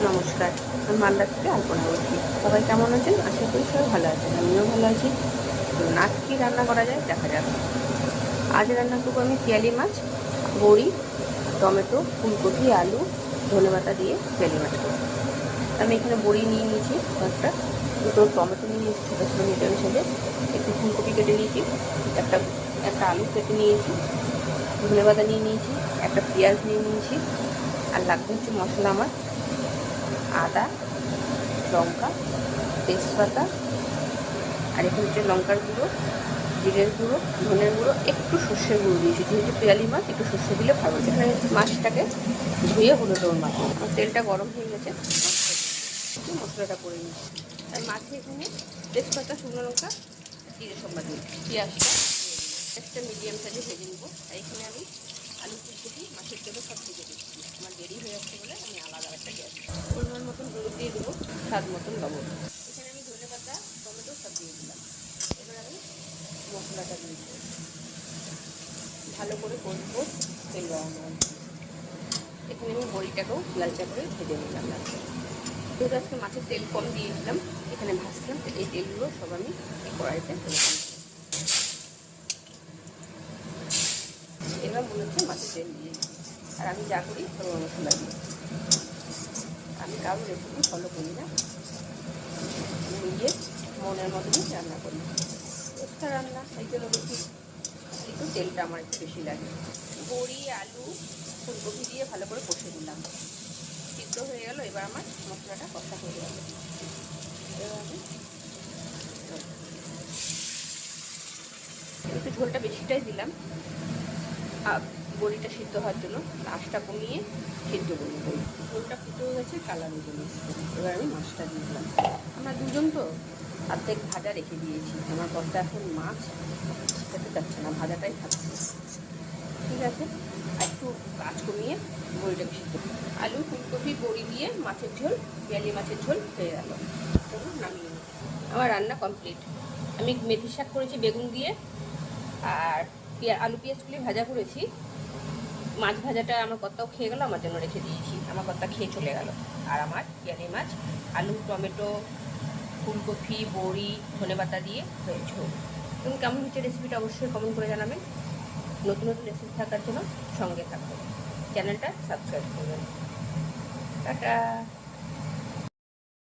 নমস্কার, আমি মালদা থেকে আলপনা বলছি। সবাই কেমন আছেন? আশা করি সবাই ভালো আছেন, আমিও ভালো আছি। চলুন আজ কী রান্না করা যায় দেখা যাক। আজ রান্না করবো আমি পিয়ালি মাছ, বড়ি, টমেটো, ফুলকপি, আলু, ধনেপাতা দিয়ে পিয়ালি মাছ করবো। আমি এখানে বড়ি নিয়ে নিয়েছি কয়েকটা, দুটো টমেটো নিয়ে নিয়েছি ছোটো ছোটো মিডিয়াম সাইজের, একটু ফুলকপি কেটে নিয়েছি, একটা একটা আলু কেটে নিয়েছি, ধনেপাতা নিয়ে নিয়েছি, একটা পেঁয়াজ নিয়ে নিয়েছি। আর লাগবে হচ্ছে মশলা আমার আদা, লঙ্কা, তেজপাতা, আর এখানে হচ্ছে লঙ্কার গুঁড়ো, জিরের গুঁড়ো, ধনের গুঁড়ো, একটু সর্ষের গুঁড়ো দিয়েছি, যেহেতু পেয়ালি মাছ একটু সর্ষে দিলে ভালো। এখানে মাছটাকে ধুয়ে হলুদ লবণ মাখিয়ে আমার তেলটা গরম হয়ে গেছে, মশলাটা করে নিচ্ছি। আর মাছে এখানে তেজপাতা, শুকনো লঙ্কা, জিরে সম্বাদ দিয়েছি, পেঁয়াজটা একটা মিডিয়াম সাইজে ভেজে নেবো। আর এখানে আমি আলু ফুলকপি মাছের তেলে সব ভেজে দিচ্ছি। আমার দেরি হয়ে যাচ্ছে বলে আমি আলাদা একটা গ্যাস পরিমাণ মতন হলুদ দিয়ে দেবো, স্বাদ মতন লবণ। এখানে আমি ধনেপাতা, টমেটো সব দিয়ে দিলাম। এবার আমি মশলাটা দিয়ে দেবো, ভালো করে কষবো তেল গরম গরম। এখানে আমি বড়িটাকেও লালচা করে ভেজে নিলাম লাস্টে। যেহেতু আজকে মাছের তেল কম দিয়েছিলাম, এখানে ভাজছিলাম, এই তেলগুলো সব আমি এই কড়াইতে ফেলে দিলাম। এবার মনে হচ্ছে মাছের তেল দিয়ে, আর আমি যা করি সব মশলা দিই। আমি কারোর রেসিপি ফলো করি না, নিজের মনের মতনই রান্না করি। এক্সট্রা রান্না এই জন্য বেশি একটু তেলটা আমার একটু বেশি লাগে। বড়ি, আলু, ফুলকপি দিয়ে ভালো করে কষে দিলাম, সিদ্ধ হয়ে গেল। এবার আমার মশলাটা কষা হয়ে গেল। এবার আমি একটু ঝোলটা বেশিটাই দিলাম বড়িটা সিদ্ধ হওয়ার জন্য, আঁচটা কমিয়ে সিদ্ধ করবো বড়ি। ঝোলটা ফুটে গেছে, কালারের জন্য। এবার আমি মাছটা দিয়ে দিলাম। আমরা দুজন তো অর্ধেক ভাজা রেখে দিয়েছি, আমার বরটা এখন মাছ খেতে চাচ্ছে না, ভাজাটাই খাচ্ছে। ঠিক আছে, আর একটু আঁচ কমিয়ে বড়িটাকে সিদ্ধ করি। আলু, ফুলকপি, বড়ি দিয়ে মাছের ঝোল, পিয়ালি মাছের ঝোল হয়ে গেল। তখন নামিয়ে নিই। আমার রান্না কমপ্লিট। আমি মেথি শাক করেছি বেগুন দিয়ে, আর আলু পেঁয়াজগুলি ভাজা করেছি। মাছ ভাজাটা আমার কর্তাও খেয়ে গেল, আমার জন্য রেখে দিয়েছি, আমার কর্তা খেয়ে চলে গেল। আর আমার পিয়ালি মাছ, আলু, টমেটো, ফুলকপি, বড়ি, ধনেপাতা দিয়ে হয়েছে। তুমি কেমন হচ্ছে রেসিপিটা অবশ্যই কমেন্ট করে জানাবেন। নতুন নতুন রেসিপি থাকার জন্য সঙ্গে থাকবেন, চ্যানেলটা সাবস্ক্রাইব করবেন। টাটা।